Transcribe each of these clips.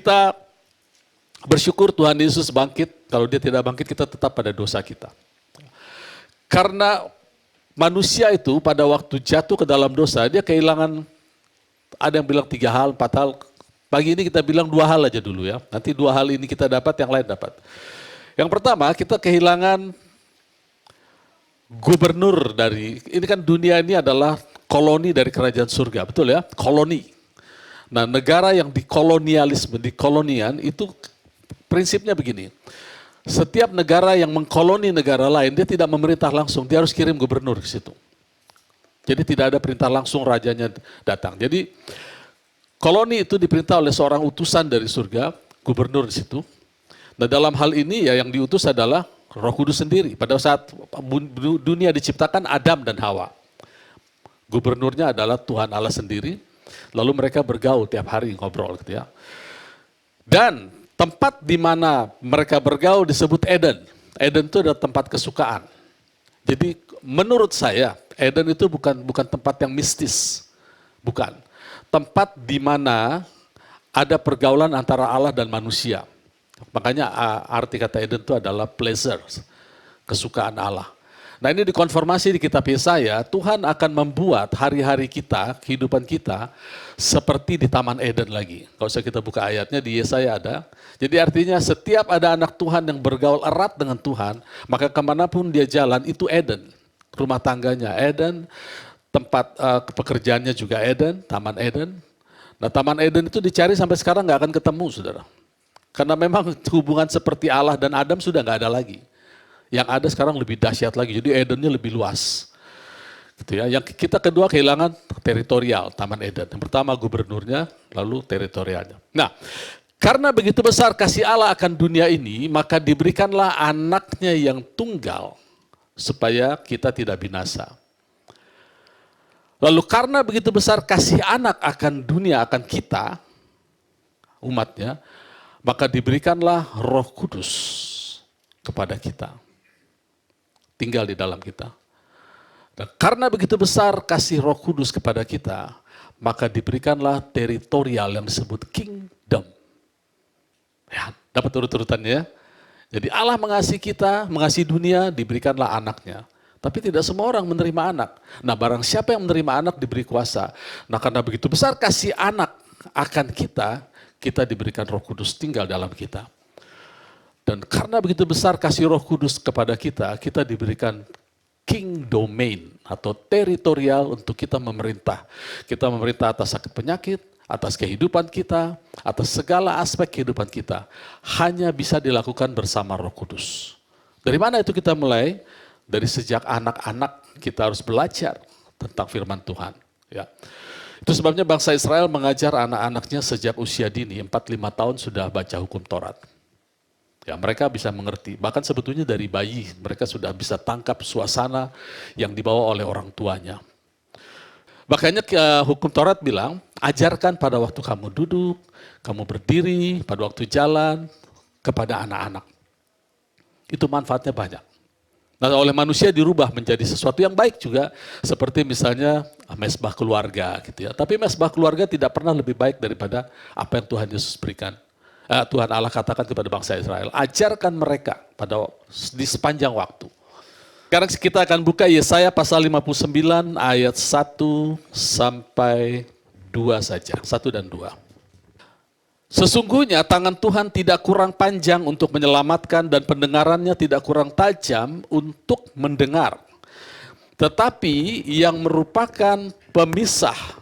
kita bersyukur Tuhan Yesus bangkit. Kalau dia tidak bangkit, kita tetap pada dosa kita. Karena manusia itu pada waktu jatuh ke dalam dosa, dia kehilangan, ada yang bilang 3 hal, 4 hal. Pagi ini kita bilang 2 hal aja dulu ya. Nanti 2 hal ini kita dapat, yang lain dapat. Yang pertama, kita kehilangan gubernur dari, ini kan dunia ini adalah koloni dari kerajaan surga, betul ya? Koloni. Nah, negara yang dikolonialisme, dikolonian itu prinsipnya begini. Setiap negara yang mengkoloni negara lain, dia tidak memerintah langsung, dia harus kirim gubernur ke situ. Jadi tidak ada perintah langsung rajanya datang. Jadi koloni itu diperintah oleh seorang utusan dari surga, gubernur di situ. Nah, dalam hal ini ya yang diutus adalah Roh Kudus sendiri. Pada saat dunia diciptakan, Adam dan Hawa. Gubernurnya adalah Tuhan Allah sendiri. Lalu mereka bergaul tiap hari ngobrol gitu ya. Dan tempat di mana mereka bergaul disebut Eden. Eden itu adalah tempat kesukaan. Jadi menurut saya Eden itu bukan tempat yang mistis. Bukan. Tempat di mana ada pergaulan antara Allah dan manusia. Makanya arti kata Eden itu adalah pleasure, kesukaan Allah. Nah, ini dikonfirmasi di kitab Yesaya, Tuhan akan membuat hari-hari kita, kehidupan kita, seperti di Taman Eden lagi. Kalau usah kita buka ayatnya, di Yesaya ada. Jadi artinya setiap ada anak Tuhan yang bergaul erat dengan Tuhan, maka kemanapun dia jalan, itu Eden. Rumah tangganya Eden, tempat pekerjaannya juga Eden, Taman Eden. Nah, Taman Eden itu dicari sampai sekarang nggak akan ketemu, saudara. Karena memang hubungan seperti Allah dan Adam sudah nggak ada lagi. Yang ada sekarang lebih dahsyat lagi, jadi Edennya lebih luas. Gitu ya. Yang kita kedua kehilangan teritorial, Taman Eden. Yang pertama gubernurnya, lalu teritorialnya. Nah, karena begitu besar kasih Allah akan dunia ini, maka diberikanlah anaknya yang tunggal, supaya kita tidak binasa. Lalu karena begitu besar kasih anak akan dunia, akan kita, umatnya, maka diberikanlah Roh Kudus kepada kita. Tinggal di dalam kita. Dan karena begitu besar kasih Roh Kudus kepada kita, maka diberikanlah teritorial yang disebut kingdom. Ya, dapat urut-urutannya ya. Jadi Allah mengasihi kita, mengasihi dunia, diberikanlah anaknya. Tapi tidak semua orang menerima anak. Nah, barang siapa yang menerima anak diberi kuasa. Nah, karena begitu besar kasih anak akan kita, kita diberikan Roh Kudus tinggal dalam kita. Dan karena begitu besar kasih Roh Kudus kepada kita, kita diberikan king domain atau teritorial untuk kita memerintah. Kita memerintah atas sakit penyakit, atas kehidupan kita, atas segala aspek kehidupan kita. Hanya bisa dilakukan bersama Roh Kudus. Dari mana itu kita mulai? Dari sejak anak-anak kita harus belajar tentang firman Tuhan. Ya. Itu sebabnya bangsa Israel mengajar anak-anaknya sejak usia dini, 4-5 tahun sudah baca hukum Taurat. Ya, mereka bisa mengerti, bahkan sebetulnya dari bayi mereka sudah bisa tangkap suasana yang dibawa oleh orang tuanya. Makanya hukum Taurat bilang, ajarkan pada waktu kamu duduk, kamu berdiri, pada waktu jalan, kepada anak-anak. Itu manfaatnya banyak. Nah, oleh manusia dirubah menjadi sesuatu yang baik juga, seperti misalnya mesbah keluarga gitu ya. Tapi mesbah keluarga tidak pernah lebih baik daripada apa yang Tuhan Yesus berikan. Tuhan Allah katakan kepada bangsa Israel, ajarkan mereka di sepanjang waktu. Sekarang kita akan buka Yesaya pasal 59 ayat 1 sampai 2 saja, 1 dan 2. Sesungguhnya tangan Tuhan tidak kurang panjang untuk menyelamatkan dan pendengarannya tidak kurang tajam untuk mendengar. Tetapi yang merupakan pemisah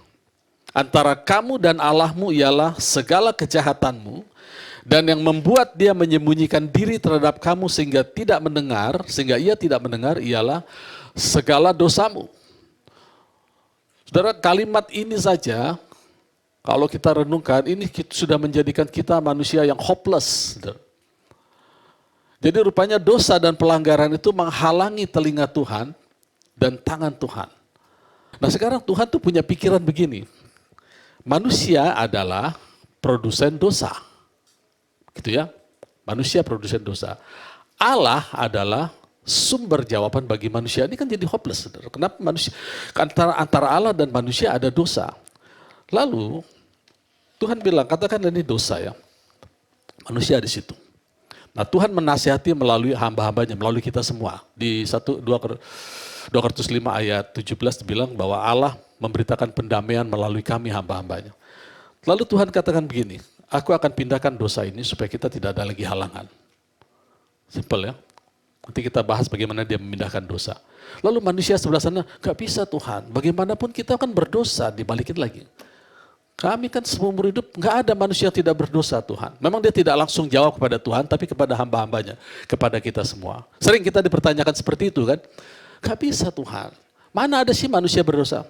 antara kamu dan Allahmu ialah segala kejahatanmu, dan yang membuat dia menyembunyikan diri terhadap kamu sehingga ia tidak mendengar ialah segala dosamu. Saudara, kalimat ini saja kalau kita renungkan, ini sudah menjadikan kita manusia yang hopeless. Jadi rupanya dosa dan pelanggaran itu menghalangi telinga Tuhan dan tangan Tuhan. Nah, sekarang Tuhan tuh punya pikiran begini. Manusia adalah produsen dosa. Gitu ya. Manusia produsen dosa. Allah adalah sumber jawaban bagi manusia. Ini kan jadi hopeless. Kenapa manusia antara Allah dan manusia ada dosa? Lalu Tuhan bilang, katakan ini dosa ya. Manusia di situ. Nah, Tuhan menasihati melalui hamba-hambanya, melalui kita semua. Di 205 ayat 17 dibilang bahwa Allah memberitakan pendamaian melalui kami hamba-hambanya. Lalu Tuhan katakan begini, aku akan pindahkan dosa ini supaya kita tidak ada lagi halangan. Simpel ya. Nanti kita bahas bagaimana dia memindahkan dosa. Lalu manusia sebelah sana, gak bisa Tuhan, bagaimanapun kita akan berdosa, dibalikin lagi. Kami kan seumur hidup gak ada manusia yang tidak berdosa Tuhan. Memang dia tidak langsung jawab kepada Tuhan, tapi kepada hamba-hambanya, kepada kita semua. Sering kita dipertanyakan seperti itu kan. Gak bisa Tuhan, mana ada sih manusia berdosa?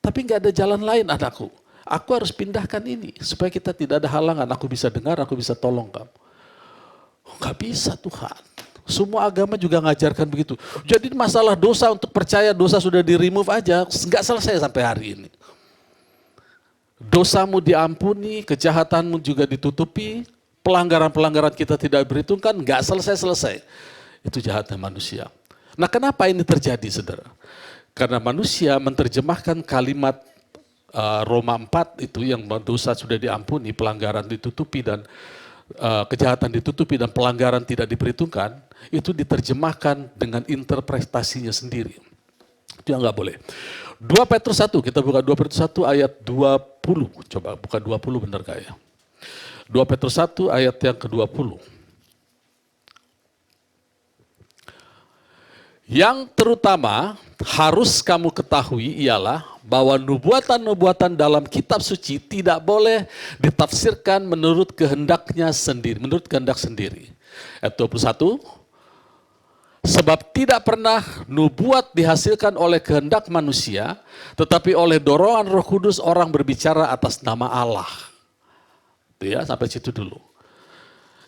Tapi gak ada jalan lain anakku. Aku harus pindahkan ini, supaya kita tidak ada halangan. Aku bisa dengar, aku bisa tolong kamu. Gak bisa Tuhan. Semua agama juga ngajarkan begitu. Jadi masalah dosa untuk percaya dosa sudah di-remove aja, gak selesai sampai hari ini. Dosamu diampuni, kejahatanmu juga ditutupi, pelanggaran-pelanggaran kita tidak berhitungkan, nggak selesai-selesai. Itu jahatnya manusia. Nah, kenapa ini terjadi, saudara? Karena manusia menerjemahkan kalimat Roma 4 itu yang dosa sudah diampuni, pelanggaran ditutupi dan kejahatan ditutupi dan pelanggaran tidak diperhitungkan, itu diterjemahkan dengan interpretasinya sendiri. Itu yang nggak boleh. 2 Petrus 1, kita buka 2 Petrus 1 ayat 20. Coba buka 20 benar gak ya? 2 Petrus 1 ayat yang ke-20. Yang terutama harus kamu ketahui ialah bahwa nubuatan-nubuatan dalam kitab suci tidak boleh ditafsirkan menurut kehendaknya sendiri, menurut kehendak sendiri. Ayat 21. Sebab tidak pernah nubuat dihasilkan oleh kehendak manusia, tetapi oleh dorongan Roh Kudus orang berbicara atas nama Allah. Itu ya, sampai situ dulu.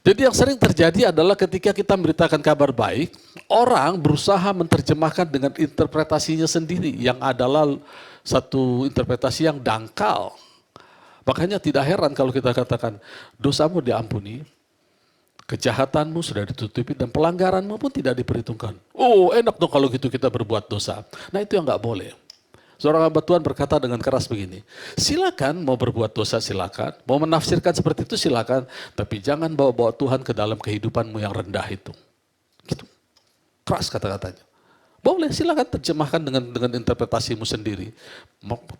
Jadi yang sering terjadi adalah ketika kita memberitakan kabar baik, orang berusaha menerjemahkan dengan interpretasinya sendiri, yang adalah satu interpretasi yang dangkal. Makanya tidak heran kalau kita katakan, dosamu diampuni, kejahatanmu sudah ditutupi dan pelanggaranmu pun tidak diperhitungkan. Oh, enak dong kalau gitu kita berbuat dosa. Nah, itu yang nggak boleh. Seorang hamba Tuhan berkata dengan keras begini, silakan mau berbuat dosa silakan, mau menafsirkan seperti itu silakan, tapi jangan bawa-bawa Tuhan ke dalam kehidupanmu yang rendah itu. Gitu. Keras kata-katanya. Boleh, silakan terjemahkan dengan interpretasimu sendiri.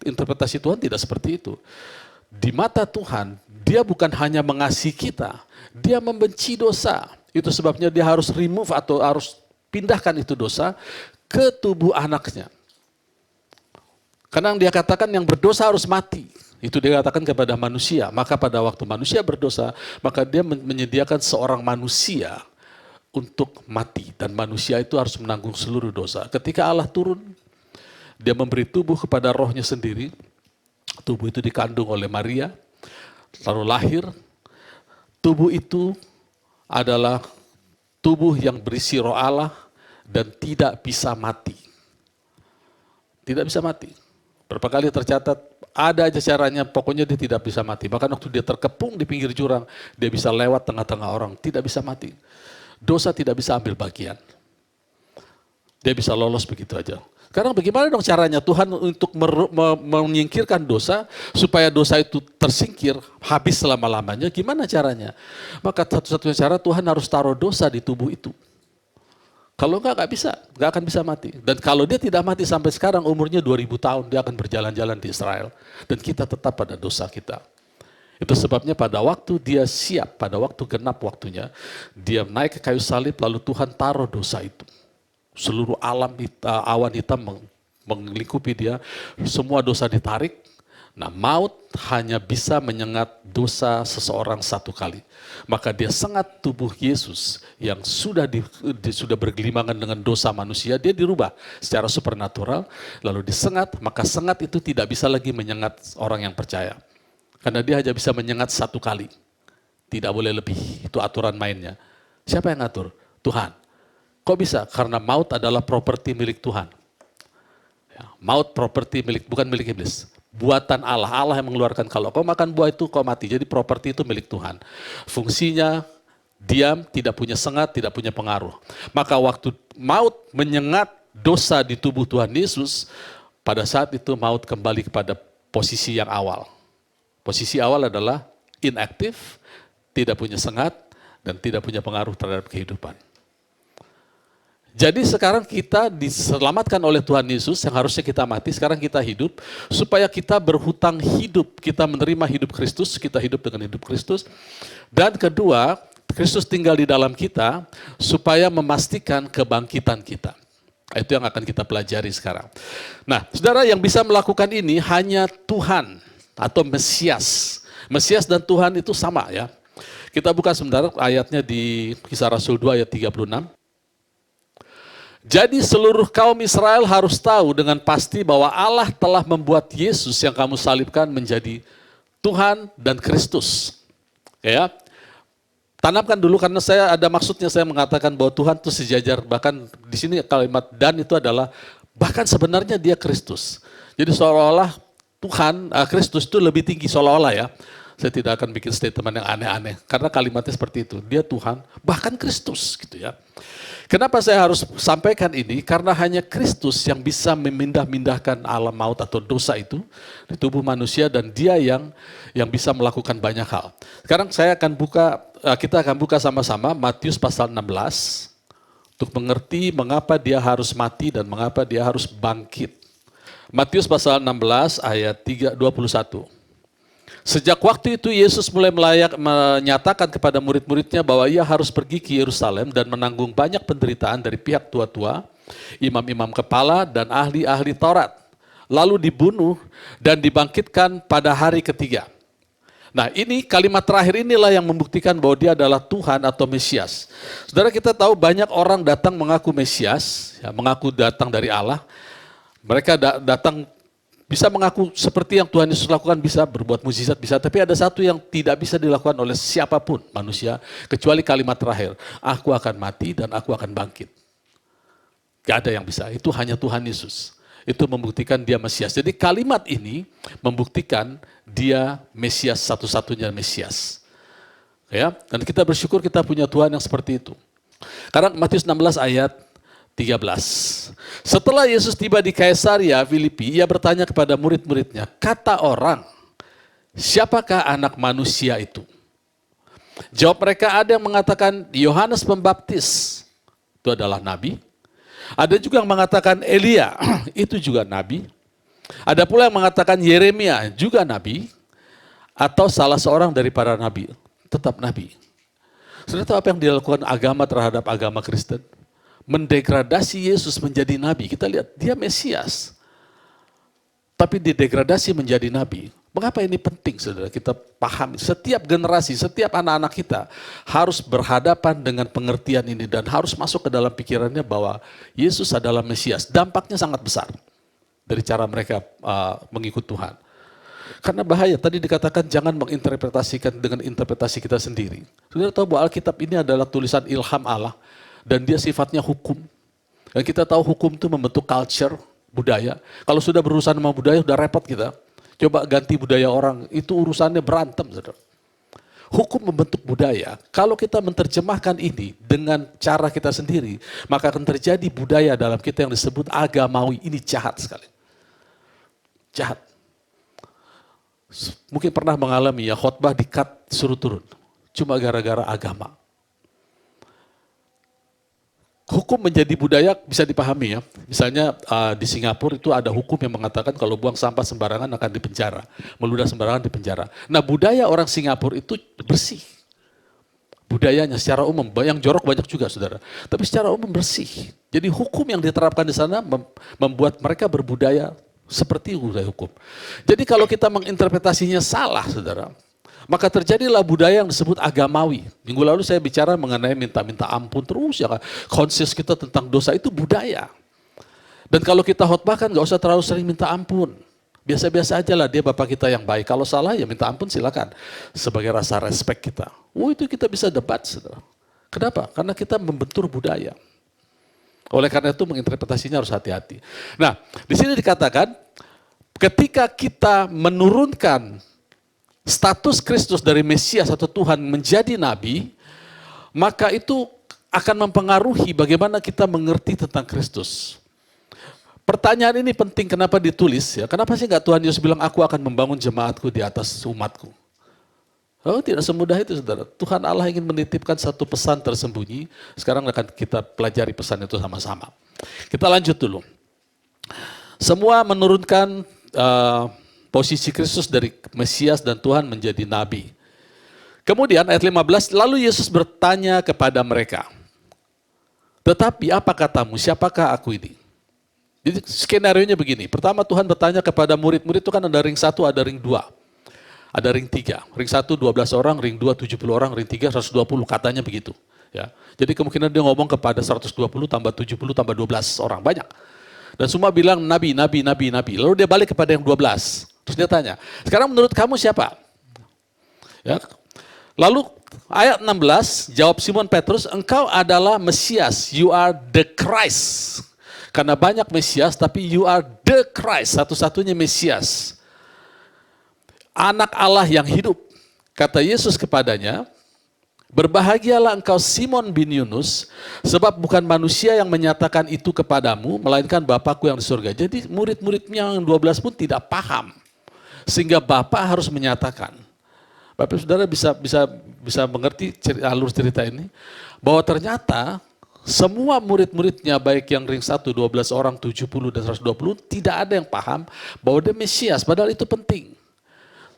Interpretasi Tuhan tidak seperti itu. Di mata Tuhan, dia bukan hanya mengasihi kita, dia membenci dosa. Itu sebabnya dia harus remove atau harus pindahkan itu dosa ke tubuh anaknya. Karena dia katakan yang berdosa harus mati. Itu dia katakan kepada manusia. Maka pada waktu manusia berdosa, maka dia menyediakan seorang manusia untuk mati. Dan manusia itu harus menanggung seluruh dosa. Ketika Allah turun, dia memberi tubuh kepada rohnya sendiri. Tubuh itu dikandung oleh Maria, lalu lahir. Tubuh itu adalah tubuh yang berisi roh Allah dan tidak bisa mati. Tidak bisa mati. Berapa kali tercatat, ada aja caranya, pokoknya dia tidak bisa mati. Bahkan waktu dia terkepung di pinggir jurang, dia bisa lewat tengah-tengah orang, tidak bisa mati. Dosa tidak bisa ambil bagian. Dia bisa lolos begitu aja. Sekarang bagaimana dong caranya Tuhan untuk menyingkirkan dosa, supaya dosa itu tersingkir, habis selama-lamanya, gimana caranya? Maka satu-satunya cara Tuhan harus taruh dosa di tubuh itu. Kalau enggak bisa, enggak akan bisa mati. Dan kalau dia tidak mati sampai sekarang, umurnya 2000 tahun, dia akan berjalan-jalan di Israel. Dan kita tetap pada dosa kita. Itu sebabnya pada waktu dia siap, pada waktu genap waktunya, dia naik ke kayu salib, lalu Tuhan taruh dosa itu. Seluruh alam awan hitam melingkupi dia, semua dosa ditarik. Nah, maut hanya bisa menyengat dosa seseorang satu kali. Maka dia sengat tubuh Yesus yang sudah bergelimangan dengan dosa manusia, dia dirubah secara supernatural, lalu disengat, maka sengat itu tidak bisa lagi menyengat orang yang percaya. Karena dia hanya bisa menyengat satu kali. Tidak boleh lebih, itu aturan mainnya. Siapa yang ngatur? Tuhan. Kok bisa? Karena maut adalah properti milik Tuhan. Ya, maut properti milik, bukan milik iblis. Buatan Allah. Allah yang mengeluarkan, kalau kau makan buah itu kau mati. Jadi properti itu milik Tuhan. Fungsinya diam, tidak punya sengat, tidak punya pengaruh. Maka waktu maut menyengat dosa di tubuh Tuhan Yesus, pada saat itu maut kembali kepada posisi yang awal. Posisi awal adalah inaktif, tidak punya sengat, dan tidak punya pengaruh terhadap kehidupan. Jadi sekarang kita diselamatkan oleh Tuhan Yesus, yang harusnya kita mati, sekarang kita hidup, supaya kita berhutang hidup, kita menerima hidup Kristus, kita hidup dengan hidup Kristus. Dan kedua, Kristus tinggal di dalam kita, supaya memastikan kebangkitan kita. Itu yang akan kita pelajari sekarang. Nah, saudara, yang bisa melakukan ini hanya Tuhan atau Mesias. Mesias dan Tuhan itu sama ya. Kita buka sebentar ayatnya di Kisah Rasul 2 ayat 36. Jadi seluruh kaum Israel harus tahu dengan pasti bahwa Allah telah membuat Yesus yang kamu salibkan menjadi Tuhan dan Kristus. Ya, tanamkan dulu karena saya ada maksudnya saya mengatakan bahwa Tuhan itu sejajar. Bahkan di sini kalimat dan itu adalah bahkan sebenarnya dia Kristus. Jadi seolah-olah Tuhan, Kristus itu lebih tinggi seolah-olah ya. Saya tidak akan bikin statement yang aneh-aneh karena kalimatnya seperti itu. Dia Tuhan, bahkan Kristus gitu ya. Kenapa saya harus sampaikan ini? Karena hanya Kristus yang bisa memindah-mindahkan alam maut atau dosa itu di tubuh manusia dan dia yang bisa melakukan banyak hal. Sekarang kita akan buka sama-sama Matius pasal 16 untuk mengerti mengapa dia harus mati dan mengapa dia harus bangkit. Matius pasal 16 ayat 21. Sejak waktu itu Yesus mulai menyatakan kepada murid-muridnya bahwa ia harus pergi ke Yerusalem dan menanggung banyak penderitaan dari pihak tua-tua, imam-imam kepala dan ahli-ahli Taurat. Lalu dibunuh dan dibangkitkan pada hari ketiga. Nah ini kalimat terakhir inilah yang membuktikan bahwa dia adalah Tuhan atau Mesias. Saudara, kita tahu banyak orang datang mengaku Mesias, ya, mengaku datang dari Allah. Mereka datang bisa mengaku seperti yang Tuhan Yesus lakukan, bisa berbuat mukjizat, bisa. Tapi ada satu yang tidak bisa dilakukan oleh siapapun manusia, kecuali kalimat terakhir, aku akan mati dan aku akan bangkit. Gak ada yang bisa, itu hanya Tuhan Yesus. Itu membuktikan dia Mesias. Jadi kalimat ini membuktikan dia Mesias, satu-satunya Mesias. Ya, dan kita bersyukur kita punya Tuhan yang seperti itu. Karena Matius 16 ayat 13. Setelah Yesus tiba di Kaisaria Filipi, ia bertanya kepada murid-muridnya, kata orang, siapakah anak manusia itu? Jawab mereka, ada yang mengatakan Yohanes Pembaptis, itu adalah nabi. Ada juga yang mengatakan Elia, itu juga nabi. Ada pula yang mengatakan Yeremia, juga nabi. Atau salah seorang dari para nabi, tetap nabi. Sudah tahu apa yang dilakukan agama terhadap agama Kristen? Mendegradasi Yesus menjadi nabi. Kita lihat dia Mesias, tapi didegradasi menjadi nabi. Mengapa ini penting, saudara? Kita pahami. Setiap generasi, setiap anak-anak kita harus berhadapan dengan pengertian ini dan harus masuk ke dalam pikirannya bahwa Yesus adalah Mesias. Dampaknya sangat besar dari cara mereka mengikut Tuhan. Karena bahaya, tadi dikatakan jangan menginterpretasikan dengan interpretasi kita sendiri. Saudara tahu bahwa Alkitab ini adalah tulisan ilham Allah. Dan dia sifatnya hukum. Dan kita tahu hukum itu membentuk culture, budaya. Kalau sudah berurusan sama budaya, sudah repot kita. Coba ganti budaya orang, itu urusannya berantem. Saudara. Hukum membentuk budaya. Kalau kita menerjemahkan ini dengan cara kita sendiri, maka akan terjadi budaya dalam kita yang disebut agamawi. Ini jahat sekali. Jahat. Mungkin pernah mengalami ya khotbah di-cut suruh turun. Cuma gara-gara agama. Hukum menjadi budaya bisa dipahami ya. Misalnya di Singapura itu ada hukum yang mengatakan kalau buang sampah sembarangan akan dipenjara. Meludah sembarangan dipenjara. Nah budaya orang Singapura itu bersih. Budayanya secara umum, yang jorok banyak juga saudara. Tapi secara umum bersih. Jadi hukum yang diterapkan di sana membuat mereka berbudaya seperti budaya hukum. Jadi kalau kita menginterpretasinya salah saudara, maka terjadilah budaya yang disebut agamawi. Minggu lalu saya bicara mengenai minta-minta ampun terus ya. Konsius kita tentang dosa itu budaya. Dan kalau kita khotbahkan gak usah terlalu sering minta ampun. Biasa-biasa aja lah, dia Bapak kita yang baik. Kalau salah ya minta ampun silakan. Sebagai rasa respect kita. Itu kita bisa debat saudara. Kenapa? Karena kita membentur budaya. Oleh karena itu menginterpretasinya harus hati-hati. Nah di sini dikatakan ketika kita menurunkan status Kristus dari Mesias atau Tuhan menjadi nabi, maka itu akan mempengaruhi bagaimana kita mengerti tentang Kristus. Pertanyaan ini penting, kenapa ditulis ya? Kenapa sih nggak Tuhan Yesus bilang aku akan membangun jemaatku di atas umatku? Oh, tidak semudah itu, saudara. Tuhan Allah ingin menitipkan satu pesan tersembunyi. Sekarang akan kita pelajari pesan itu sama-sama. Kita lanjut dulu. Semua menurunkan posisi Kristus dari Mesias dan Tuhan menjadi Nabi. Kemudian ayat 15, lalu Yesus bertanya kepada mereka, tetapi apa katamu, siapakah aku ini? Jadi skenario-nya begini, pertama Tuhan bertanya kepada murid-murid itu kan ada ring 1, ada ring 2. Ada ring 3, ring 1 12 orang, ring 2 70 orang, ring 3 120, katanya begitu. Ya. Jadi kemungkinan dia ngomong kepada 120 tambah 70 tambah 12 orang, banyak. Dan semua bilang nabi, nabi, nabi, nabi. Lalu dia balik kepada yang 12. Terus dia tanya, sekarang menurut kamu siapa? Ya. Lalu ayat 16, jawab Simon Petrus, engkau adalah Mesias, you are the Christ. Karena banyak Mesias, tapi you are the Christ, satu-satunya Mesias. Anak Allah yang hidup. Kata Yesus kepadanya, berbahagialah engkau Simon bin Yunus, sebab bukan manusia yang menyatakan itu kepadamu, melainkan Bapakku yang di surga. Jadi murid-muridnya yang 12 pun tidak paham. Sehingga Bapak harus menyatakan. Bapak saudara bisa mengerti alur cerita ini, bahwa ternyata semua murid-muridnya, baik yang ring 1, 12 orang, 70 dan 120, tidak ada yang paham bahwa dia Mesias, padahal itu penting.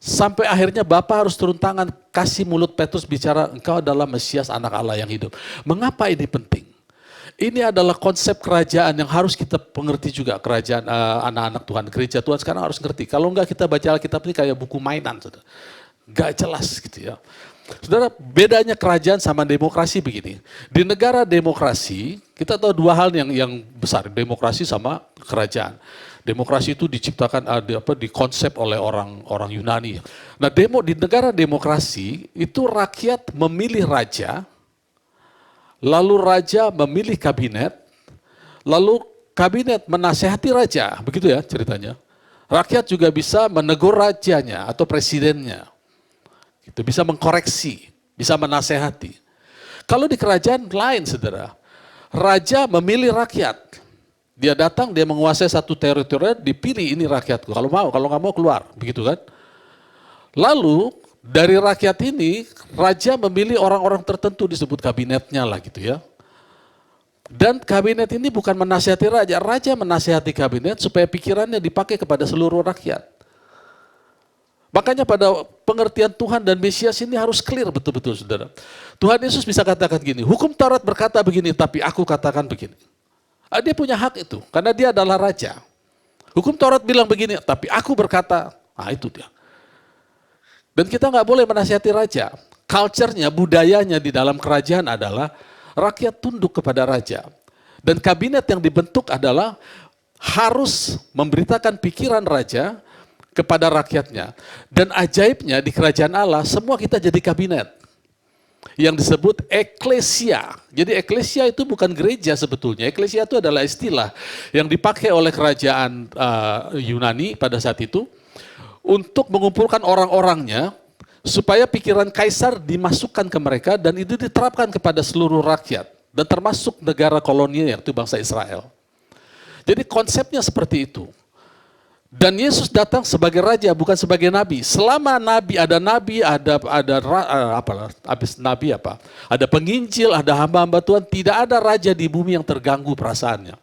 Sampai akhirnya Bapak harus turun tangan, kasih mulut Petrus bicara, engkau adalah Mesias, anak Allah yang hidup. Mengapa ini penting? Ini adalah konsep kerajaan yang harus kita mengerti juga, kerajaan anak-anak Tuhan, gereja Tuhan sekarang harus ngerti. Kalau enggak kita baca Alkitab ini kayak buku mainan, saudara. Gak jelas gitu ya. Saudara, bedanya kerajaan sama demokrasi begini. Di negara demokrasi, kita tahu dua hal yang besar, demokrasi sama kerajaan. Demokrasi itu diciptakan, dikonsep oleh orang Yunani. Nah, di negara demokrasi, itu rakyat memilih raja, lalu raja memilih kabinet, lalu kabinet menasehati raja, begitu ya ceritanya. Rakyat juga bisa menegur rajanya atau presidennya. Itu bisa mengkoreksi, bisa menasehati. Kalau di kerajaan lain, saudara, raja memilih rakyat. Dia datang, dia menguasai satu teritori, dipilih ini rakyatku. Kalau mau, kalau nggak mau keluar, begitu kan? Lalu dari rakyat ini, raja memilih orang-orang tertentu disebut kabinetnya lah gitu ya. Dan kabinet ini bukan menasihati raja, raja menasihati kabinet supaya pikirannya dipakai kepada seluruh rakyat. Makanya pada pengertian Tuhan dan Mesias ini harus clear betul-betul, saudara. Tuhan Yesus bisa katakan gini, hukum Taurat berkata begini, tapi aku katakan begini. Dia punya hak itu, karena dia adalah raja. Hukum Taurat bilang begini, tapi aku berkata, itu dia. Dan kita nggak boleh menasihati raja. Culture-nya, budayanya di dalam kerajaan adalah rakyat tunduk kepada raja. Dan kabinet yang dibentuk adalah harus memberitakan pikiran raja kepada rakyatnya. Dan ajaibnya di kerajaan Allah, semua kita jadi kabinet. Yang disebut eklesia. Jadi eklesia itu bukan gereja sebetulnya. Eklesia itu adalah istilah yang dipakai oleh kerajaan Yunani pada saat itu untuk mengumpulkan orang-orangnya supaya pikiran kaisar dimasukkan ke mereka dan itu diterapkan kepada seluruh rakyat. Dan termasuk negara kolonial yaitu bangsa Israel. Jadi konsepnya seperti itu. Dan Yesus datang sebagai raja, bukan sebagai nabi. Selama nabi, ada ada penginjil, ada hamba-hamba Tuhan, tidak ada raja di bumi yang terganggu perasaannya.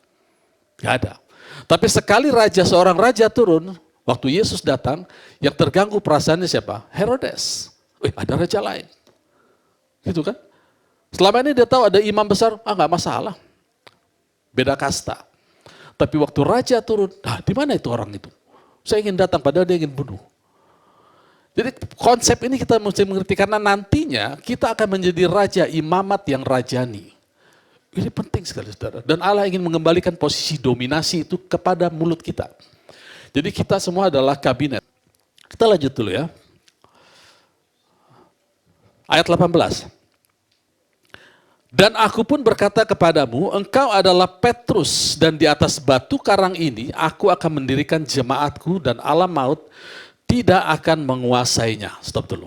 Tidak ada. Tapi sekali seorang raja turun, waktu Yesus datang, yang terganggu perasaannya siapa? Herodes. Ada raja lain. Gitu kan? Selama ini dia tahu ada imam besar, nggak masalah. Beda kasta. Tapi waktu raja turun, di mana itu orang itu? Saya ingin datang, padahal dia ingin bunuh. Jadi konsep ini kita mesti mengerti, karena nantinya kita akan menjadi raja imamat yang rajani. Ini penting sekali, saudara. Dan Allah ingin mengembalikan posisi dominasi itu kepada mulut kita. Jadi kita semua adalah kabinet. Kita lanjut dulu ya. Ayat 18. Dan aku pun berkata kepadamu, engkau adalah Petrus, dan di atas batu karang ini aku akan mendirikan jemaatku dan alam maut tidak akan menguasainya. Stop dulu.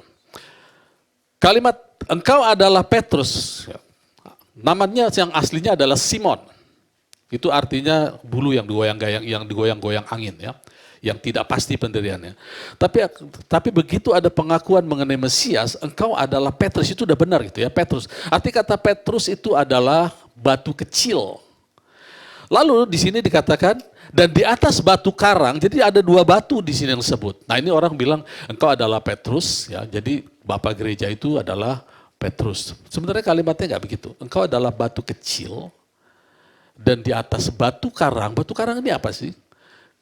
Kalimat engkau adalah Petrus, namanya yang aslinya adalah Simon. Itu artinya bulu yang digoyang-goyang angin ya. yang tidak pasti pendiriannya. Tapi begitu ada pengakuan mengenai Mesias, engkau adalah Petrus, itu udah benar gitu ya, Petrus. Arti kata Petrus itu adalah batu kecil. Lalu di sini dikatakan, dan di atas batu karang, jadi ada dua batu di sini yang disebut. Nah ini orang bilang, engkau adalah Petrus, ya. Jadi Bapak Gereja itu adalah Petrus. Sebenarnya kalimatnya nggak begitu. Engkau adalah batu kecil, dan di atas batu karang ini apa sih?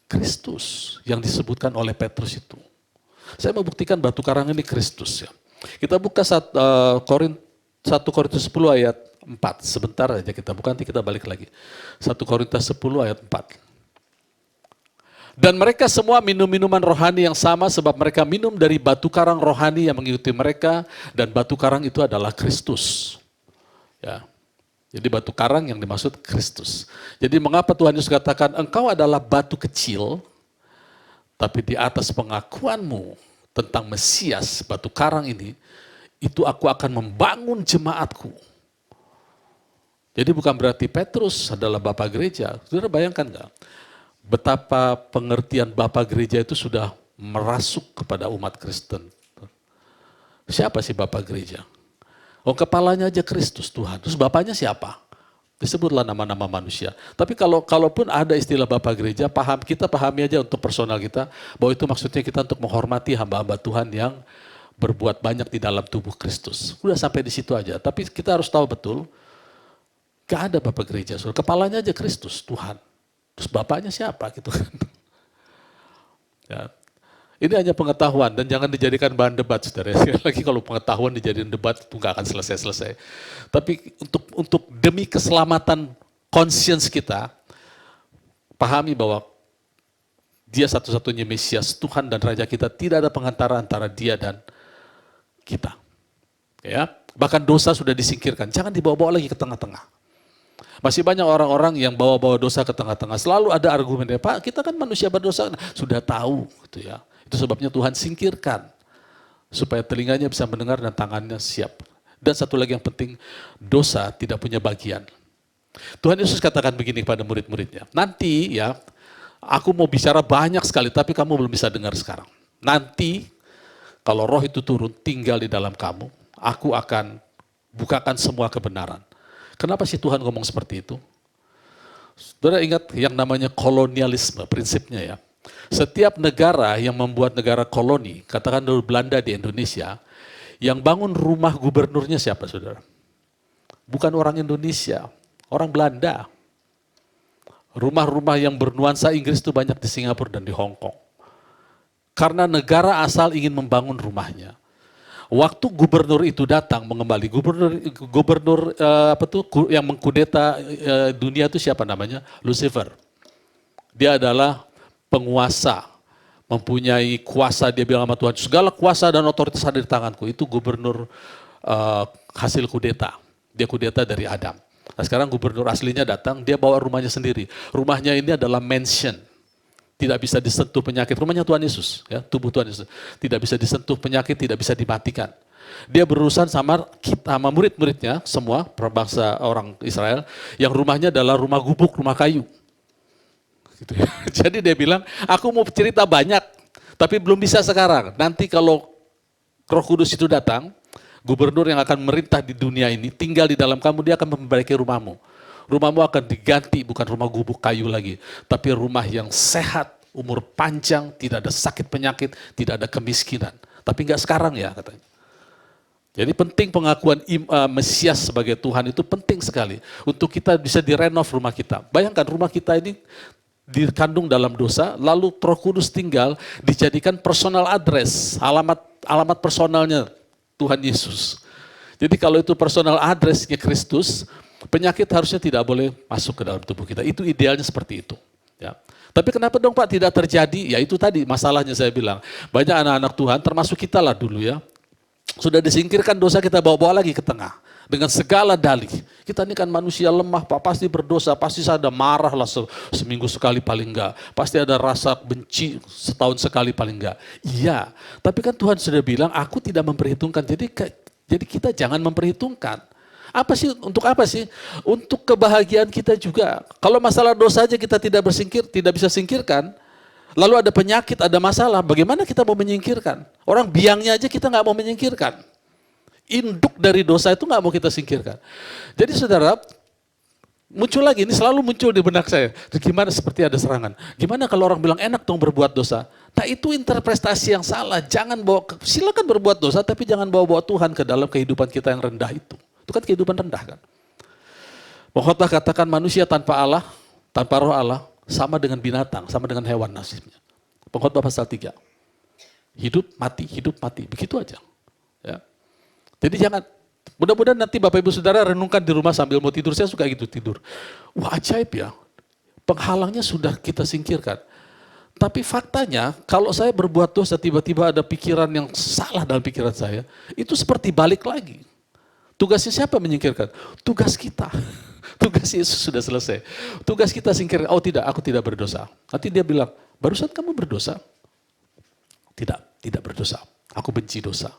Kristus yang disebutkan oleh Petrus itu. Saya mau buktikan batu karang ini Kristus ya. Kita buka 1 Korintus 10 ayat 4. Sebentar aja kita buka, nanti kita balik lagi. 1 Korintus 10 ayat 4. Dan mereka semua minum minuman rohani yang sama sebab mereka minum dari batu karang rohani yang mengikuti mereka, dan batu karang itu adalah Kristus. Ya. Jadi batu karang yang dimaksud Kristus. Jadi mengapa Tuhan Yesus katakan, engkau adalah batu kecil, tapi di atas pengakuanmu tentang Mesias, batu karang ini, itu aku akan membangun jemaatku. Jadi bukan berarti Petrus adalah Bapak Gereja. Saudara bayangkan nggak? Betapa pengertian Bapak Gereja itu sudah merasuk kepada umat Kristen. Siapa sih Bapak Gereja? Oh kepalanya aja Kristus Tuhan, terus Bapaknya siapa? Disebutlah nama-nama manusia. Tapi kalaupun ada istilah Bapak Gereja, kita pahami aja untuk personal kita, bahwa itu maksudnya kita untuk menghormati hamba-hamba Tuhan yang berbuat banyak di dalam tubuh Kristus. Udah sampai di situ aja, tapi kita harus tahu betul, gak ada Bapak Gereja, kepalanya aja Kristus Tuhan. Terus Bapaknya siapa gitu kan? Ya. Ini hanya pengetahuan dan jangan dijadikan bahan debat, saudara. Sekali lagi kalau pengetahuan dijadikan debat itu nggak akan selesai-selesai. Tapi untuk demi keselamatan conscience kita, pahami bahwa Dia satu-satunya Mesias, Tuhan dan Raja kita, tidak ada pengantara antara Dia dan kita. Ya, bahkan dosa sudah disingkirkan, jangan dibawa-bawa lagi ke tengah-tengah. Masih banyak orang-orang yang bawa-bawa dosa ke tengah-tengah. Selalu ada argumennya, Pak, kita kan manusia berdosa, sudah tahu, gitu ya. Itu sebabnya Tuhan singkirkan, supaya telinganya bisa mendengar dan tangannya siap. Dan satu lagi yang penting, dosa tidak punya bagian. Tuhan Yesus katakan begini kepada murid-muridnya, nanti ya, aku mau bicara banyak sekali, tapi kamu belum bisa dengar sekarang. Nanti, kalau roh itu turun, tinggal di dalam kamu, aku akan bukakan semua kebenaran. Kenapa sih Tuhan ngomong seperti itu? Saudara ingat yang namanya kolonialisme, prinsipnya ya. Setiap negara yang membuat negara koloni, katakan dulu Belanda di Indonesia, yang bangun rumah gubernurnya siapa saudara? Bukan orang Indonesia, orang Belanda. Rumah-rumah yang bernuansa Inggris itu banyak di Singapura dan di Hong Kong. Karena negara asal ingin membangun rumahnya. Waktu gubernur itu datang mengembali, gubernur yang mengkudeta dunia itu siapa namanya? Lucifer. Dia adalah penguasa, mempunyai kuasa, dia bilang sama Tuhan, segala kuasa dan otoritas ada di tanganku. Itu gubernur hasil kudeta, dia kudeta dari Adam. Nah sekarang gubernur aslinya datang, dia bawa rumahnya sendiri. Rumahnya ini adalah mansion, tidak bisa disentuh penyakit. Rumahnya Tuhan Yesus, ya, tubuh Tuhan Yesus. Tidak bisa disentuh penyakit, tidak bisa dimatikan. Dia berurusan sama kita, sama murid-muridnya, semua berbangsa orang Israel, yang rumahnya adalah rumah gubuk, rumah kayu. Gitu ya. Jadi dia bilang, aku mau cerita banyak, tapi belum bisa sekarang. Nanti kalau Roh Kudus itu datang, gubernur yang akan merintah di dunia ini, tinggal di dalam kamu, dia akan memperbaiki rumahmu. Rumahmu akan diganti, bukan rumah gubuk kayu lagi, tapi rumah yang sehat, umur panjang, tidak ada sakit penyakit, tidak ada kemiskinan. Tapi enggak sekarang ya katanya. Jadi penting pengakuan Mesias sebagai Tuhan itu penting sekali. Untuk kita bisa direnov rumah kita. Bayangkan rumah kita ini dikandung dalam dosa, lalu Roh Kudus tinggal, dijadikan personal address, alamat personalnya Tuhan Yesus. Jadi kalau itu personal addressnya Kristus, penyakit harusnya tidak boleh masuk ke dalam tubuh kita. Itu idealnya seperti itu. Ya. Tapi kenapa dong Pak tidak terjadi? Ya itu tadi masalahnya saya bilang. Banyak anak-anak Tuhan, termasuk kita lah dulu ya, sudah disingkirkan dosa, kita bawa-bawa lagi ke tengah. Dengan segala dalih. Kita ini kan manusia lemah Pak, pasti berdosa, pasti ada marah lah seminggu sekali paling enggak. Pasti ada rasa benci setahun sekali paling enggak. Iya, tapi kan Tuhan sudah bilang, aku tidak memperhitungkan. Jadi kita jangan memperhitungkan. Apa sih? Untuk apa sih? Untuk kebahagiaan kita juga. Kalau masalah dosa aja kita tidak bisa singkirkan, Lalu ada penyakit, ada masalah, bagaimana kita mau menyingkirkan? Orang biangnya aja kita nggak mau menyingkirkan. Induk dari dosa itu nggak mau kita singkirkan. Jadi saudara, muncul lagi, ini selalu muncul di benak saya. Gimana seperti ada serangan. Gimana kalau orang bilang enak dong berbuat dosa? Nah itu interpretasi yang salah. Jangan bawa, silakan berbuat dosa, tapi jangan bawa-bawa Tuhan ke dalam kehidupan kita yang rendah itu. Itu kan kehidupan rendah kan. Pengkhotbah katakan manusia tanpa Allah, tanpa roh Allah, sama dengan binatang, sama dengan hewan nasibnya. Pengkhotbah pasal 3. Hidup, mati, begitu aja. Ya. Jadi jangan, mudah-mudahan nanti Bapak Ibu Saudara renungkan di rumah sambil mau tidur, saya suka gitu tidur. Wah ajaib ya, penghalangnya sudah kita singkirkan. Tapi faktanya, kalau saya berbuat dosa, tiba-tiba ada pikiran yang salah dalam pikiran saya, itu seperti balik lagi. Tugasnya siapa menyingkirkan? Tugas kita. Tugas Yesus sudah selesai. Tugas kita singkirkan, oh tidak, aku tidak berdosa. Nanti dia bilang, barusan kamu berdosa? Tidak berdosa. Aku benci dosa.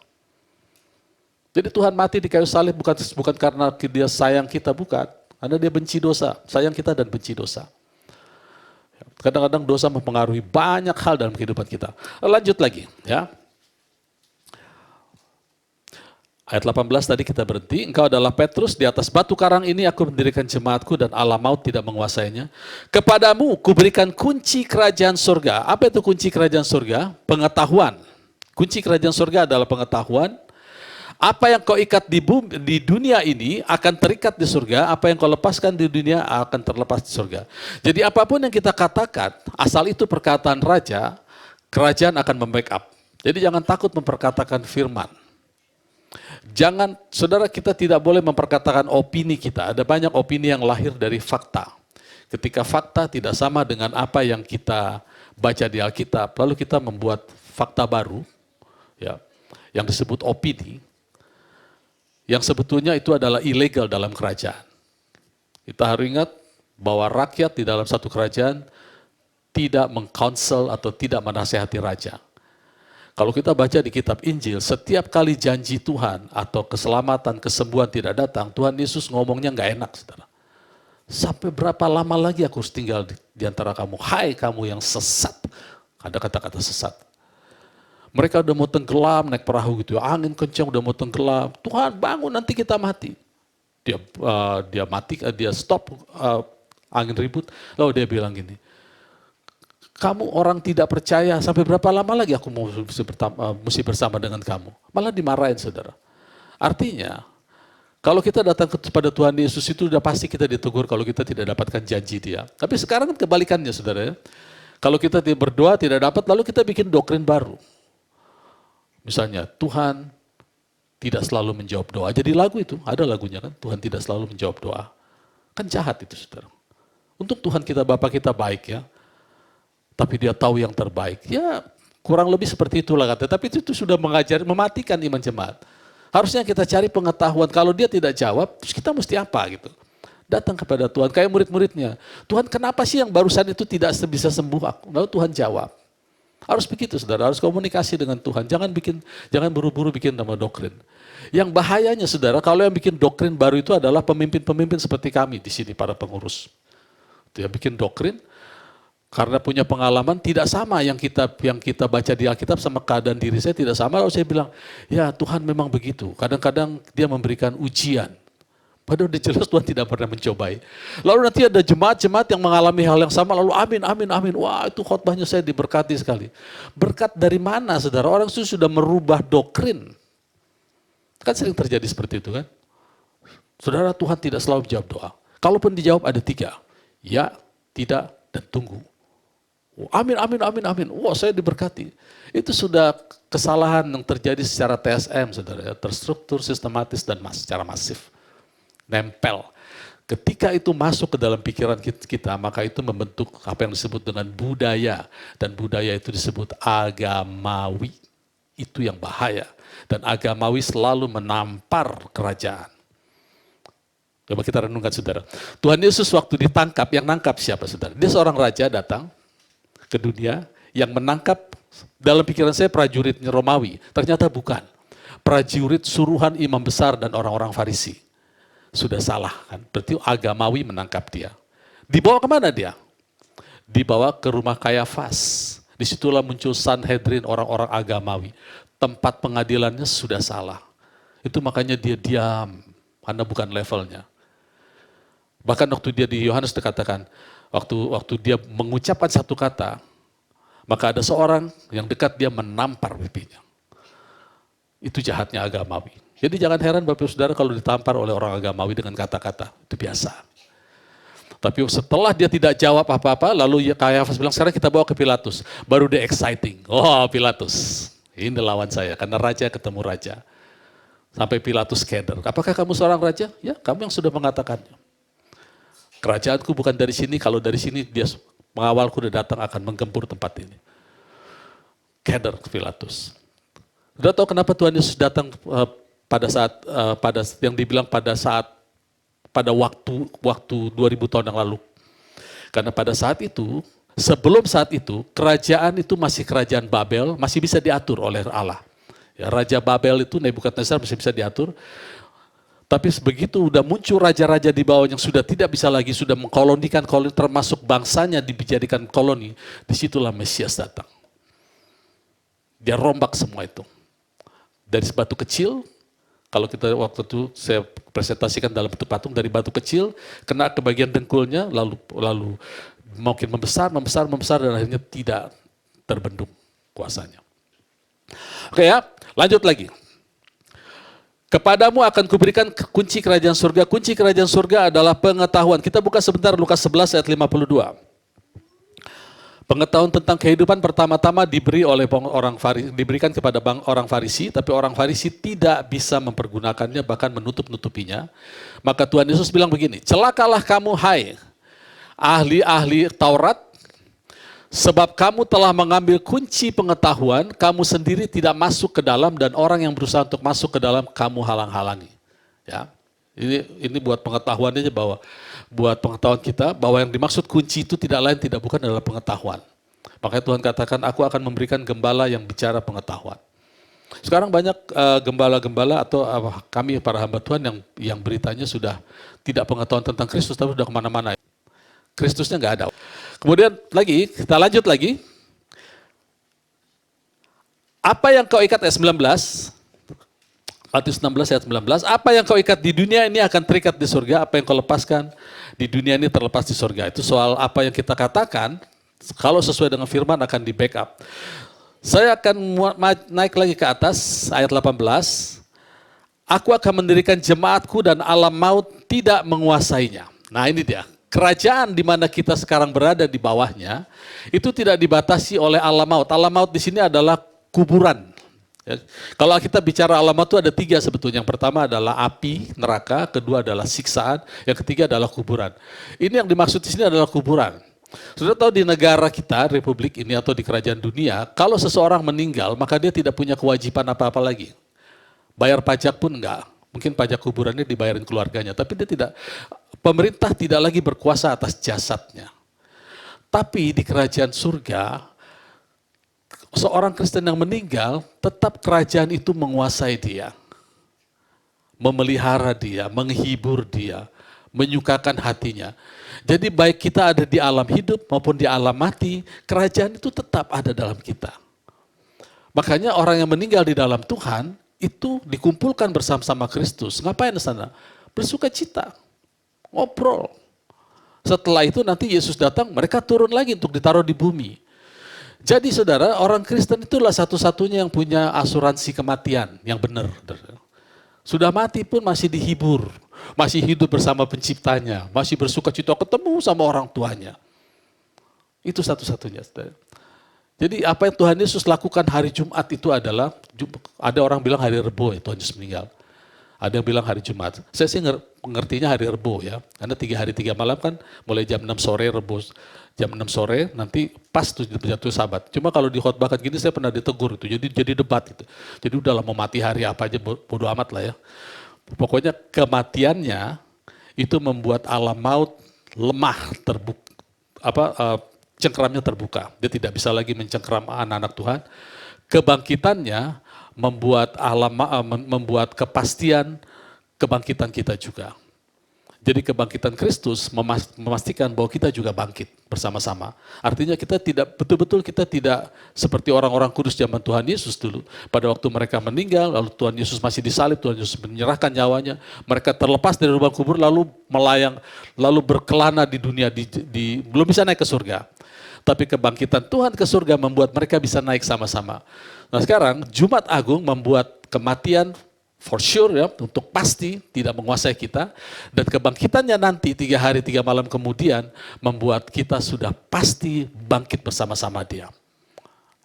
Jadi Tuhan mati di kayu salib bukan karena dia sayang kita, bukan. Karena dia benci dosa, sayang kita dan benci dosa. Kadang-kadang dosa mempengaruhi banyak hal dalam kehidupan kita. Lanjut lagi ya. Ayat 18 tadi kita berhenti, engkau adalah Petrus, di atas batu karang ini aku mendirikan jemaatku dan alam maut tidak menguasainya. Kepadamu kuberikan kunci kerajaan surga. Apa itu kunci kerajaan surga? Pengetahuan. Kunci kerajaan surga adalah pengetahuan. Apa yang kau ikat di dunia ini akan terikat di surga, apa yang kau lepaskan di dunia akan terlepas di surga. Jadi apapun yang kita katakan, asal itu perkataan raja, kerajaan akan membackup. Jadi jangan takut memperkatakan firman. Jangan, saudara, kita tidak boleh memperkatakan opini kita. Ada banyak opini yang lahir dari fakta. Ketika fakta tidak sama dengan apa yang kita baca di Alkitab, lalu kita membuat fakta baru, ya, yang disebut opini, yang sebetulnya itu adalah ilegal dalam kerajaan. Kita harus ingat bahwa rakyat di dalam satu kerajaan tidak mengkonsel atau tidak menasehati raja. Kalau kita baca di kitab Injil, setiap kali janji Tuhan atau keselamatan, kesembuhan tidak datang, Tuhan Yesus ngomongnya nggak enak, saudara. Sampai berapa lama lagi aku harus tinggal di antara kamu? Hai kamu yang sesat. Ada kata-kata sesat. Mereka udah mau tenggelam naik perahu gitu, angin kencang udah mau tenggelam. Tuhan bangun nanti kita mati. Dia mati, dia stop angin ribut. Lalu dia bilang gini, kamu orang tidak percaya, sampai berapa lama lagi aku mesti bersama dengan kamu? Malah dimarahin saudara. Artinya, kalau kita datang kepada Tuhan Yesus itu sudah pasti kita ditegur kalau kita tidak dapatkan janji dia. Tapi sekarang kan kebalikannya saudara ya. Kalau kita berdoa tidak dapat, lalu kita bikin doktrin baru. Misalnya, Tuhan tidak selalu menjawab doa. Jadi lagu itu, ada lagunya kan, Tuhan tidak selalu menjawab doa. Kan jahat itu saudara. Untuk Tuhan kita, Bapa kita baik ya. Tapi dia tahu yang terbaik. Ya kurang lebih seperti itulah kata. Tapi itu sudah mematikan iman jemaat. Harusnya kita cari pengetahuan. Kalau dia tidak jawab, terus kita mesti apa gitu. Datang kepada Tuhan, kayak murid-muridnya. Tuhan kenapa sih yang barusan itu tidak bisa sembuh aku? Lalu Tuhan jawab. Harus begitu saudara, harus komunikasi dengan Tuhan. Jangan buru-buru bikin nama doktrin. Yang bahayanya saudara, kalau yang bikin doktrin baru itu adalah pemimpin-pemimpin seperti kami di sini, para pengurus. Dia bikin doktrin, karena punya pengalaman tidak sama yang kita baca di Alkitab sama keadaan diri saya tidak sama. Lalu saya bilang, ya Tuhan memang begitu. Kadang-kadang dia memberikan ujian. Padahal udah jelas Tuhan tidak pernah mencobai. Lalu nanti ada jemaat-jemaat yang mengalami hal yang sama. Lalu amin. Wah itu khotbahnya saya diberkati sekali. Berkat dari mana saudara? Orang itu sudah merubah doktrin. Kan sering terjadi seperti itu kan. Saudara, Tuhan tidak selalu menjawab doa. Kalaupun dijawab ada 3. Ya, tidak, dan tunggu. Amin. Wah saya diberkati. Itu sudah kesalahan yang terjadi secara TSM, saudara, terstruktur, sistematis, dan secara masif. Nempel. Ketika itu masuk ke dalam pikiran kita, maka itu membentuk apa yang disebut dengan budaya. Dan budaya itu disebut agamawi. Itu yang bahaya. Dan agamawi selalu menampar kerajaan. Coba kita renungkan saudara. Tuhan Yesus waktu ditangkap, yang nangkap siapa saudara? Dia seorang raja datang ke dunia yang menangkap, dalam pikiran saya prajuritnya Romawi. Ternyata bukan. Prajurit suruhan imam besar dan orang-orang Farisi. Sudah salah kan? Berarti agamawi menangkap dia. Dibawa kemana dia? Dibawa ke rumah Kayafas. Disitulah muncul Sanhedrin, orang-orang agamawi. Tempat pengadilannya sudah salah. Itu makanya dia diam, karena bukan levelnya. Bahkan waktu dia di Yohanes dikatakan, waktu dia mengucapkan satu kata, maka ada seorang yang dekat dia menampar pipinya. Itu jahatnya agamawi. Jadi jangan heran Bapak Saudara kalau ditampar oleh orang agamawi dengan kata-kata, itu biasa. Tapi setelah dia tidak jawab apa-apa, lalu Kayafas bilang, sekarang kita bawa ke Pilatus. Baru dia exciting. Oh Pilatus, ini lawan saya, karena raja ketemu raja. Sampai Pilatus keder. Apakah kamu seorang raja? Ya, kamu yang sudah mengatakannya. Kerajaanku bukan dari sini, kalau dari sini dia pengawalku udah datang akan menggempur tempat ini. Keder Pilatus. Sudah tahu kenapa Tuhan Yesus datang pada yang dibilang pada waktu 2000 tahun yang lalu. Karena pada saat itu, sebelum saat itu, kerajaan itu masih kerajaan Babel, masih bisa diatur oleh Allah. Ya, Raja Babel itu Nebukadnezar masih bisa diatur. Tapi begitu udah muncul raja-raja di bawah yang sudah tidak bisa lagi, sudah mengkolonikan koloni, termasuk bangsanya dijadikan koloni, disitulah Mesias datang. Dia rombak semua itu. Dari batu kecil, kalau kita waktu itu saya presentasikan dalam bentuk patung, dari batu kecil, kena ke bagian dengkulnya, lalu makin membesar, dan akhirnya tidak terbendung kuasanya. Oke ya, lanjut lagi. Kepadamu akan kuberikan kunci kerajaan surga. Kunci kerajaan surga adalah pengetahuan. Kita buka sebentar Lukas 11 ayat 52. Pengetahuan tentang kehidupan pertama-tama diberikan kepada orang Farisi, tapi orang Farisi tidak bisa mempergunakannya, bahkan menutup-nutupinya. Maka Tuhan Yesus bilang begini, celakalah kamu hai ahli-ahli Taurat, sebab kamu telah mengambil kunci pengetahuan, kamu sendiri tidak masuk ke dalam, dan orang yang berusaha untuk masuk ke dalam, kamu halang-halangi. Ya, ini buat pengetahuannya, bahwa buat pengetahuan kita, bahwa yang dimaksud kunci itu tidak lain, tidak bukan adalah pengetahuan. Makanya Tuhan katakan, aku akan memberikan gembala yang bicara pengetahuan. Sekarang banyak gembala-gembala atau kami para hamba Tuhan yang beritanya sudah tidak pengetahuan tentang Kristus, tapi sudah kemana-mana. Kristusnya nggak ada. Kemudian lagi, kita lanjut lagi. Apa yang kau ikat ayat 19, Matius 16 ayat 19, apa yang kau ikat di dunia ini akan terikat di surga, apa yang kau lepaskan di dunia ini terlepas di surga. Itu soal apa yang kita katakan, kalau sesuai dengan firman akan di backup. Saya akan naik lagi ke atas, ayat 18. Aku akan mendirikan jemaatku dan alam maut tidak menguasainya. Nah ini dia. Kerajaan di mana kita sekarang berada di bawahnya, itu tidak dibatasi oleh alam maut. Alam maut di sini adalah kuburan. Ya. Kalau kita bicara alam maut itu ada 3 sebetulnya. Yang pertama adalah api, neraka, kedua adalah siksaan, yang ketiga adalah kuburan. Ini yang dimaksud di sini adalah kuburan. Sudah tahu di negara kita, republik ini atau di kerajaan dunia, kalau seseorang meninggal, maka dia tidak punya kewajiban apa-apa lagi. Bayar pajak pun enggak. Mungkin pajak kuburannya dibayarin keluarganya, tapi dia tidak. Pemerintah tidak lagi berkuasa atas jasadnya. Tapi di kerajaan surga, seorang Kristen yang meninggal, tetap kerajaan itu menguasai dia. Memelihara dia, menghibur dia, menyukakan hatinya. Jadi baik kita ada di alam hidup maupun di alam mati, kerajaan itu tetap ada dalam kita. Makanya orang yang meninggal di dalam Tuhan, itu dikumpulkan bersama-sama Kristus. Ngapain di sana? Bersuka cita. Ngobrol. Setelah itu nanti Yesus datang, mereka turun lagi untuk ditaruh di bumi. Jadi saudara, orang Kristen itulah satu-satunya yang punya asuransi kematian yang benar. Sudah mati pun masih dihibur, masih hidup bersama penciptanya, masih bersuka cita ketemu sama orang tuanya. Itu satu-satunya. Saudara. Jadi apa yang Tuhan Yesus lakukan hari Jumat itu adalah, ada orang bilang hari Rebo ya Tuhan Yesus meninggal. Ada yang bilang hari Jumat. Saya sih mengertinya hari Rebo ya. Karena 3 hari 3 malam kan mulai jam 6 sore Rebo. Jam 6 sore nanti pas tuh jatuh Sabat. Cuma kalau dikhotbahkan gini saya pernah ditegur itu. Jadi debat gitu. Jadi udahlah mau mati hari apa aja bodo amat lah ya. Pokoknya kematiannya itu membuat alam maut lemah cengkeramnya terbuka. Dia tidak bisa lagi mencengkeram anak-anak Tuhan. Kebangkitannya membuat kepastian kebangkitan kita juga. Jadi kebangkitan Kristus memastikan bahwa kita juga bangkit bersama-sama. Artinya kita tidak, betul-betul kita tidak seperti orang-orang kudus zaman Tuhan Yesus dulu. Pada waktu mereka meninggal, lalu Tuhan Yesus masih disalib, Tuhan Yesus menyerahkan nyawanya. Mereka terlepas dari lubang kubur lalu melayang, lalu berkelana di dunia, belum bisa naik ke surga. Tapi kebangkitan Tuhan ke surga membuat mereka bisa naik sama-sama. Nah sekarang Jumat Agung membuat kematian for sure ya, untuk pasti tidak menguasai kita. Dan kebangkitannya nanti 3 hari 3 malam kemudian membuat kita sudah pasti bangkit bersama-sama Dia.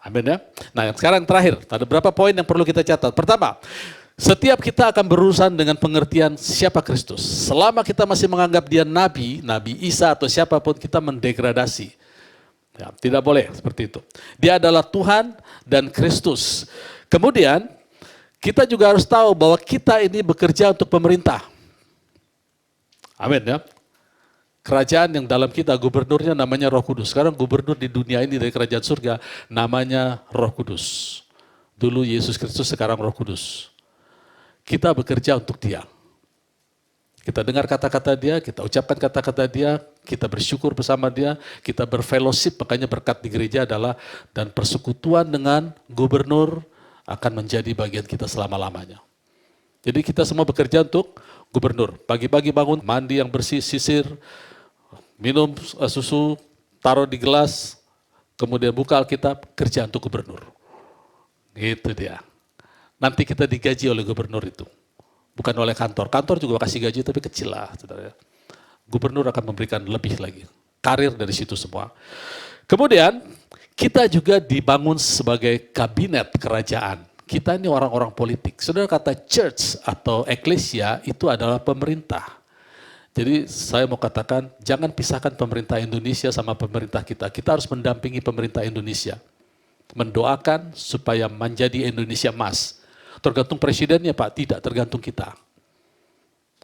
Amin ya. Nah yang sekarang terakhir, ada beberapa poin yang perlu kita catat. Pertama, setiap kita akan berurusan dengan pengertian siapa Kristus. Selama kita masih menganggap Dia Nabi, Nabi Isa atau siapapun, kita mendegradasi. Ya, tidak boleh seperti itu. Dia adalah Tuhan dan Kristus. Kemudian, kita juga harus tahu bahwa kita ini bekerja untuk pemerintah. Amin ya. Kerajaan yang dalam kita, gubernurnya namanya Roh Kudus. Sekarang gubernur di dunia ini dari kerajaan surga namanya Roh Kudus. Dulu Yesus Kristus, sekarang Roh Kudus. Kita bekerja untuk Dia. Kita dengar kata-kata Dia, kita ucapkan kata-kata Dia, kita bersyukur bersama Dia, kita berfellowship, makanya berkat di gereja adalah dan persekutuan dengan gubernur akan menjadi bagian kita selama-lamanya. Jadi kita semua bekerja untuk gubernur. Pagi-pagi bangun, mandi yang bersih, sisir, minum susu, taruh di gelas, kemudian buka Alkitab, kerja untuk gubernur. Gitu dia. Nanti kita digaji oleh gubernur itu. Bukan oleh kantor. Kantor juga kasih gaji tapi kecil lah. Saudara. Gubernur akan memberikan lebih lagi. Karir dari situ semua. Kemudian kita juga dibangun sebagai kabinet kerajaan. Kita ini orang-orang politik. Saudara, kata church atau eklesia itu adalah pemerintah. Jadi saya mau katakan jangan pisahkan pemerintah Indonesia sama pemerintah kita. Kita harus mendampingi pemerintah Indonesia. Mendoakan supaya menjadi Indonesia emas. Tergantung presidennya Pak, tidak tergantung kita.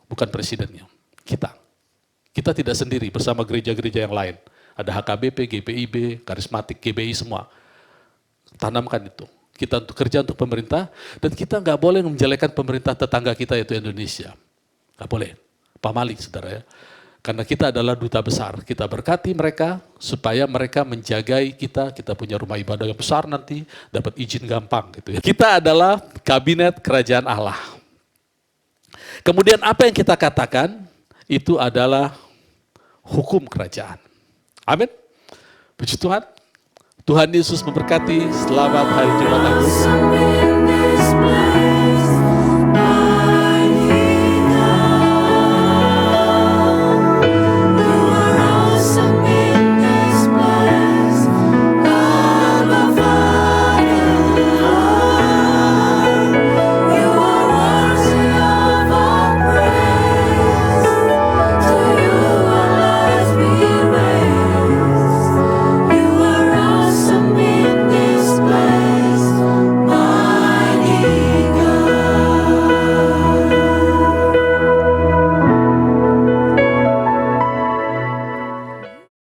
Bukan presidennya, kita. Kita tidak sendiri bersama gereja-gereja yang lain. Ada HKBP, GPIB, Karismatik, GBI semua. Tanamkan itu. Kita untuk kerja untuk pemerintah dan kita nggak boleh menjelekkan pemerintah tetangga kita yaitu Indonesia. Nggak boleh. Pamali saudara ya. Karena kita adalah duta besar. Kita berkati mereka supaya mereka menjagai kita. Kita punya rumah ibadah yang besar nanti, dapat izin gampang gitu ya. Kita adalah kabinet kerajaan Allah. Kemudian apa yang kita katakan itu adalah hukum kerajaan. Amin. Puji Tuhan. Tuhan Yesus memberkati. Selamat hari Jumat Agung.